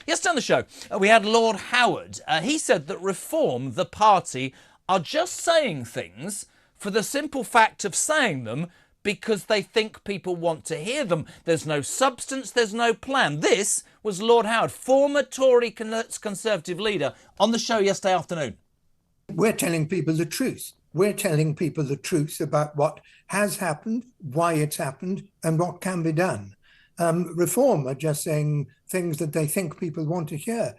Yesterday on the show, we had Lord Hayward. He said that Reform, the party, are just saying things for the simple fact of saying them because they think people want to hear them. There's no substance, there's no plan. This was Lord Hayward, former Tory Conservative leader, on the show yesterday afternoon. We're telling people the truth. We're telling people the truth about what has happened, why it's happened, and what can be done. Reform are just saying things that they think people want to hear.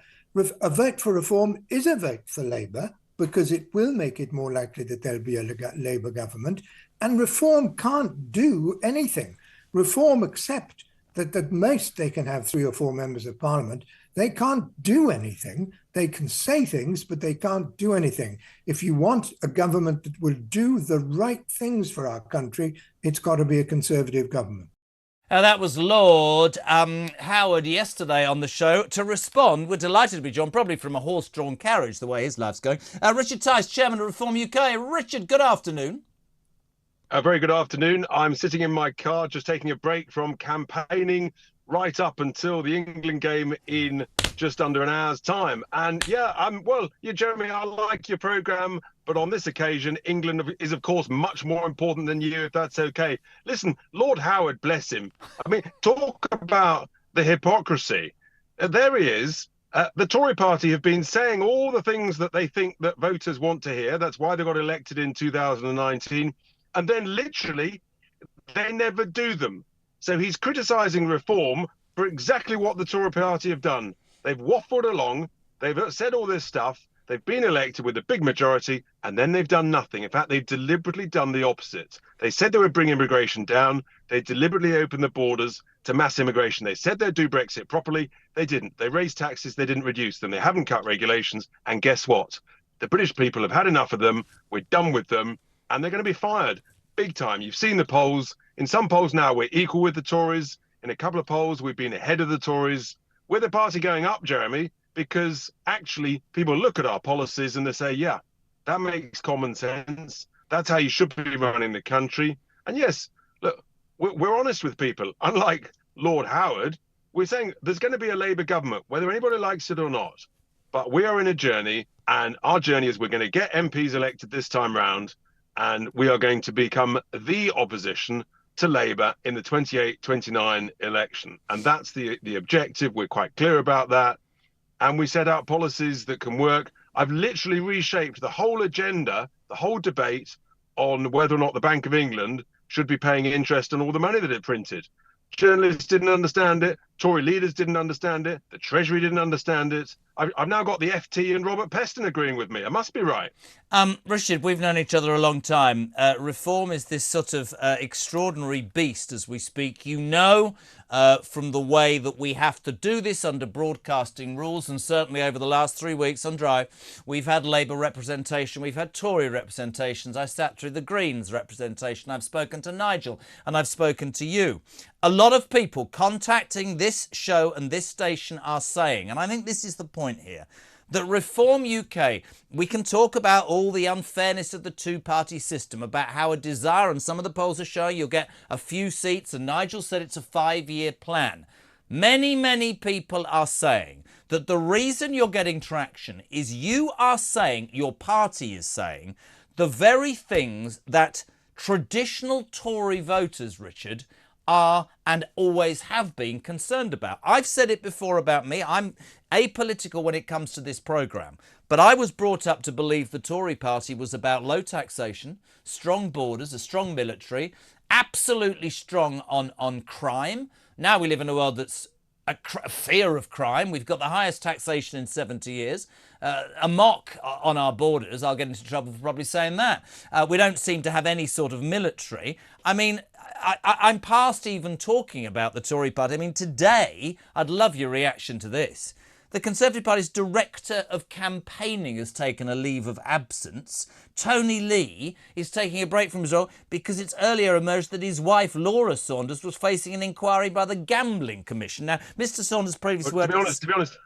A vote for Reform is a vote for Labour because it will make it more likely that there'll be a Labour government. And Reform can't do anything. Reform accept that at most they can have 3 or 4 members of Parliament. They can't do anything. They can say things, but they can't do anything. If you want a government that will do the right things for our country, it's got to be a Conservative government. That was Lord Hayward yesterday on the show. To respond, we're delighted to be joined, probably from a horse-drawn carriage, the way his life's going. Richard Tice, Chairman of Reform UK. Richard, good afternoon. A very good afternoon. I'm sitting in my car, just taking a break from campaigning right up until the England game in just under an hour's time. And Jeremy, I like your programme, but on this occasion, England is, of course, much more important than you, if that's okay. Listen, Lord Hayward, bless him. I mean, talk about the hypocrisy. There he is. The Tory Party have been saying all the things that they think that voters want to hear. That's why they got elected in 2019. And then literally, they never do them. So he's criticising Reform for exactly what the Tory Party have done. They've waffled along, they've said all this stuff, they've been elected with a big majority, and then they've done nothing. In fact, they've deliberately done the opposite. They said they would bring immigration down. They deliberately opened the borders to mass immigration. They said they'd do Brexit properly. They didn't. They raised taxes. They didn't reduce them. They haven't cut regulations. And guess what? The British people have had enough of them. We're done with them. And they're going to be fired big time. You've seen the polls. In some polls now, we're equal with the Tories. In a couple of polls, we've been ahead of the Tories. We're the party going up, Jeremy, because actually people look at our policies and they say, yeah, that makes common sense. That's how you should be running the country. And yes, look, we're honest with people. Unlike Lord Hayward, we're saying there's going to be a Labour government, whether anybody likes it or not. But we are in a journey, and our journey is we're going to get MPs elected this time round, and we are going to become the opposition to Labour in the 28-29 election. And that's the objective. We're quite clear about that. And we set out policies that can work. I've literally reshaped the whole agenda, the whole debate on whether or not the Bank of England should be paying interest on all the money that it printed. Journalists didn't understand it. Tory leaders didn't understand it. The Treasury didn't understand it. I've now got the FT and Robert Peston agreeing with me. I must be right. Richard, we've known each other a long time. Reform is this sort of extraordinary beast as we speak. You know, from the way that we have to do this under broadcasting rules, and certainly over the last 3 weeks on Drive, we've had Labour representation, we've had Tory representations. I sat through the Greens representation. I've spoken to Nigel and I've spoken to you. A lot of people contacting this show and this station are saying, and I think this is the point here, that Reform UK, we can talk about all the unfairness of the two-party system, about how a desire, and some of the polls are showing you'll get a few seats, and Nigel said it's a 5-year plan. Many, many people are saying that the reason you're getting traction is you are saying, your party is saying, the very things that traditional Tory voters, Richard, are and always have been concerned about. I've said it before about me. I'm apolitical when it comes to this programme, but I was brought up to believe the Tory party was about low taxation, strong borders, a strong military, absolutely strong on crime. Now we live in a world that's a fear of crime. We've got the highest taxation in 70 years. A mock on our borders. I'll get into trouble for probably saying that. We don't seem to have any sort of military. I mean, I'm past even talking about the Tory party. I mean, today, I'd love your reaction to this. The Conservative Party's director of campaigning has taken a leave of absence. Tony Lee is taking a break from his role because it's earlier emerged that his wife, Laura Saunders, was facing an inquiry by the Gambling Commission. Now, Mr. Saunders previously worked... To be honest,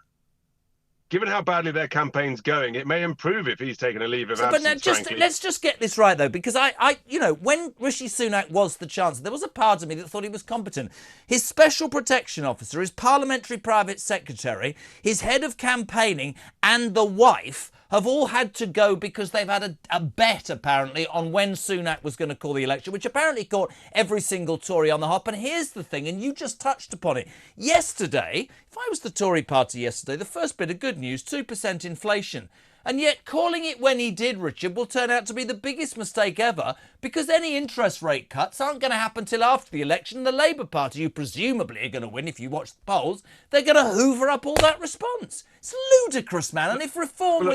given how badly their campaign's going, it may improve if he's taken a leave of absence. But now, frankly. let's just get this right though, because when Rishi Sunak was the Chancellor, there was a part of me that thought he was competent. His Special Protection Officer, his Parliamentary Private Secretary, his head of campaigning, and the wife have all had to go because they've had a bet, apparently, on when Sunak was going to call the election, which apparently caught every single Tory on the hop. And here's the thing, and you just touched upon it. Yesterday, if I was the Tory Party yesterday, the first bit of good news, 2% inflation. And yet calling it when he did, Richard, will turn out to be the biggest mistake ever, because any interest rate cuts aren't going to happen till after the election. The Labour Party, who presumably are going to win if you watch the polls, they're going to hoover up all that response. It's ludicrous, man. And if reform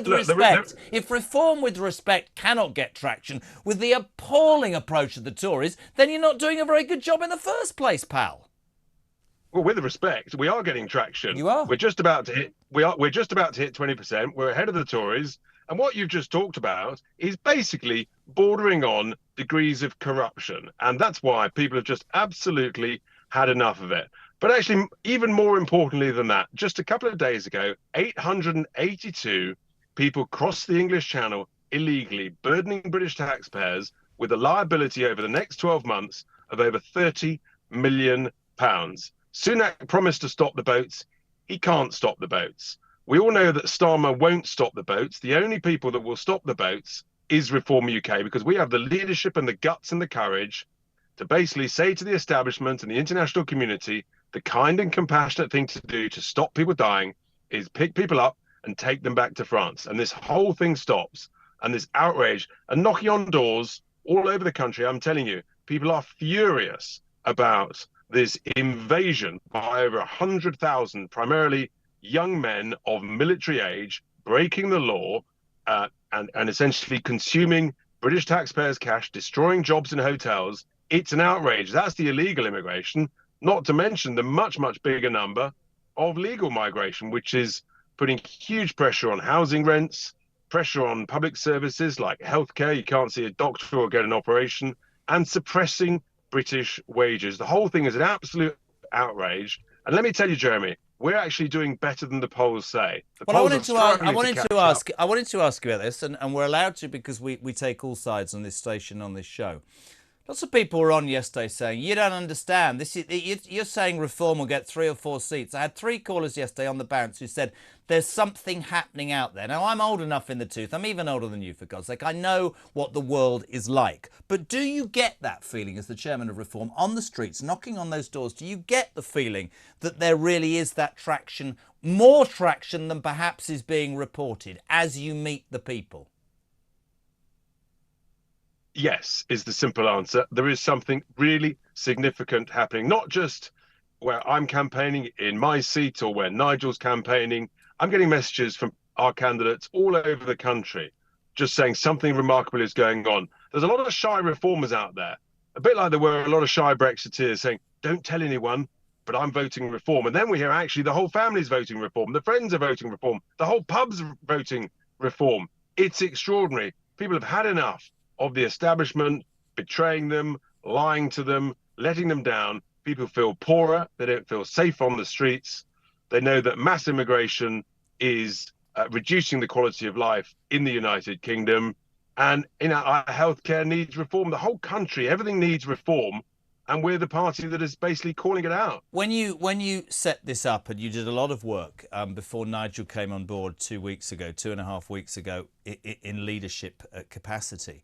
with respect cannot get traction with the appalling approach of the Tories, then you're not doing a very good job in the first place, pal. Well, with respect, we are getting traction. You are. We're just about to hit 20%. We're ahead of the Tories. And what you've just talked about is basically bordering on degrees of corruption. And that's why people have just absolutely had enough of it. But actually, even more importantly than that, just a couple of days ago, 882 people crossed the English Channel illegally, burdening British taxpayers with a liability over the next 12 months of over £30 million. Sunak promised to stop the boats. He can't stop the boats. We all know that Starmer won't stop the boats. The only people that will stop the boats is Reform UK, because we have the leadership and the guts and the courage to basically say to the establishment and the international community, the kind and compassionate thing to do to stop people dying is pick people up and take them back to France. And this whole thing stops. And this outrage and knocking on doors all over the country, I'm telling you, people are furious about this invasion by over 100,000, primarily young men of military age, breaking the law and essentially consuming British taxpayers' cash, destroying jobs in hotels. It's an outrage. That's the illegal immigration, not to mention the much, much bigger number of legal migration, which is putting huge pressure on housing rents, pressure on public services like healthcare. You can't see a doctor or get an operation, and suppressing British wages. The whole thing is an absolute outrage. And let me tell you, Jeremy, we're actually doing better than the polls say. I wanted to ask you about this, and we're allowed to because we take all sides on this station, on this show. Lots of people were on yesterday saying, you don't understand. You're saying Reform will get 3 or 4 seats. I had 3 callers yesterday on the bounce who said there's something happening out there. Now, I'm old enough in the tooth. I'm even older than you, for God's sake. I know what the world is like. But do you get that feeling as the chairman of Reform on the streets, knocking on those doors? Do you get the feeling that there really is that traction, more traction than perhaps is being reported as you meet the people? Yes, is the simple answer. There is something really significant happening, not just where I'm campaigning in my seat or where Nigel's campaigning. I'm getting messages from our candidates all over the country just saying something remarkable is going on. There's a lot of shy reformers out there, a bit like there were a lot of shy Brexiteers saying, don't tell anyone, but I'm voting Reform. And then we hear actually the whole family's voting Reform, the friends are voting Reform, the whole pub's voting Reform. It's extraordinary. People have had enough of the establishment betraying them, lying to them, letting them down. People feel poorer. They don't feel safe on the streets. They know that mass immigration is reducing the quality of life in the United Kingdom. And our healthcare needs reform. The whole country, everything needs reform. And we're the party that is basically calling it out. When you set this up, and you did a lot of work before Nigel came on board 2.5 weeks ago, in leadership capacity,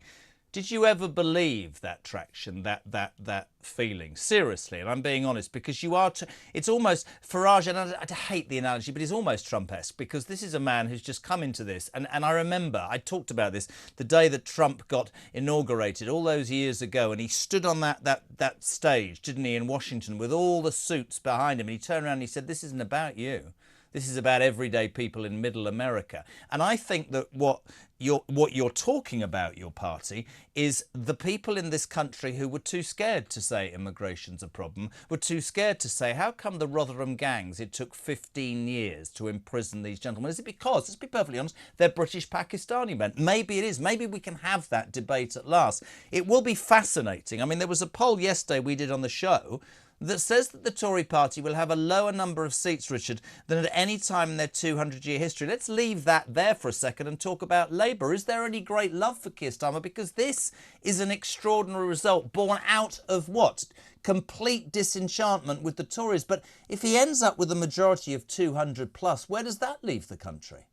did you ever believe that traction, that feeling? Seriously, and I'm being honest, because you are. It's almost Farage, and I hate the analogy, but it's almost Trump-esque, because this is a man who's just come into this. And I remember I talked about this the day that Trump got inaugurated all those years ago, and he stood on that stage, didn't he, in Washington, with all the suits behind him, and he turned around and he said, "This isn't about you. This is about everyday people in middle America." And I think that what you're talking about, your party, is the people in this country who were too scared to say immigration's a problem, were too scared to say, how come the Rotherham gangs, it took 15 years to imprison these gentlemen? Is it because, let's be perfectly honest, they're British Pakistani men? Maybe it is. Maybe we can have that debate at last. It will be fascinating. I mean, there was a poll yesterday we did on the show that says that the Tory Party will have a lower number of seats, Richard, than at any time in their 200-year history. Let's leave that there for a second and talk about Labour. Is there any great love for Keir Starmer? Because this is an extraordinary result born out of what? Complete disenchantment with the Tories. But if he ends up with a majority of 200 plus, where does that leave the country?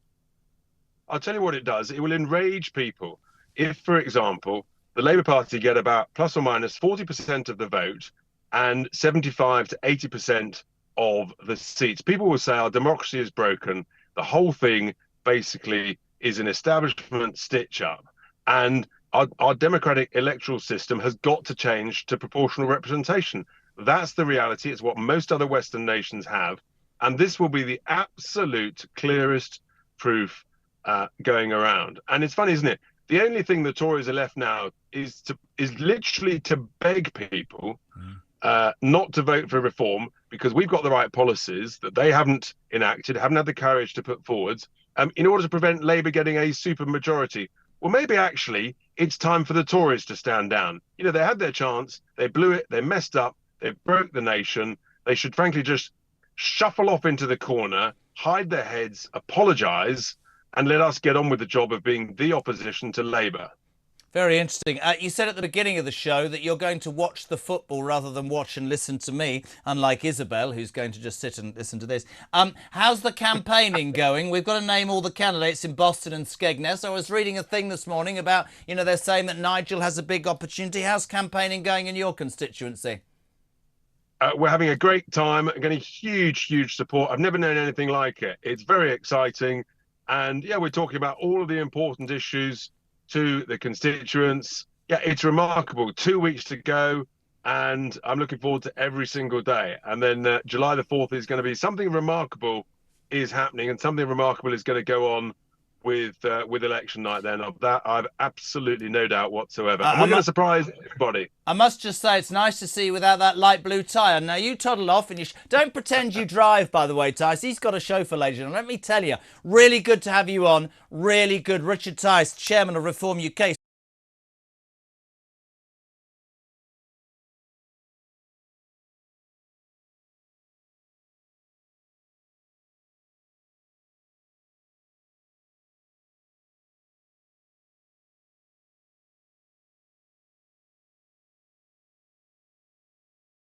I'll tell you what it does. It will enrage people. If, for example, the Labour Party get about plus or minus 40% of the vote and 75 to 80% of the seats, people will say our democracy is broken. The whole thing basically is an establishment stitch-up. And our democratic electoral system has got to change to proportional representation. That's the reality. It's what most other Western nations have. And this will be the absolute clearest proof going around. And it's funny, isn't it? The only thing the Tories are left now is literally to beg people not to vote for reform, because we've got the right policies that they haven't enacted, haven't had the courage to put forwards, in order to prevent Labour getting a super majority. Well, maybe actually it's time for the Tories to stand down. You know, they had their chance, they blew it, they messed up, they broke the nation. They should frankly just shuffle off into the corner, hide their heads, apologise, and let us get on with the job of being the opposition to Labour. Very interesting. You said at the beginning of the show that you're going to watch the football rather than watch and listen to me, unlike Isabel, who's going to just sit and listen to this. How's the campaigning going? We've got to name all the candidates in Boston and Skegness. I was reading a thing this morning about, you know, they're saying that Nigel has a big opportunity. How's campaigning going in your constituency? We're having a great time, getting huge support. I've never known anything like it. It's very exciting. And yeah, we're talking about all of the important issues to the constituents. Yeah, it's remarkable. 2 weeks to go, and I'm looking forward to every single day. And then July the 4th is going to be something remarkable is happening, and something remarkable is going to go on with election night. Then of that, I've absolutely no doubt whatsoever. And we're going to surprise everybody. I must just say, it's nice to see you without that light blue tie on. Now, you toddle off and you don't pretend you drive, by the way, Tice. He's got a chauffeur, ladies and gentlemen. Let me tell you, really good to have you on. Really good. Richard Tice, Chairman of Reform UK.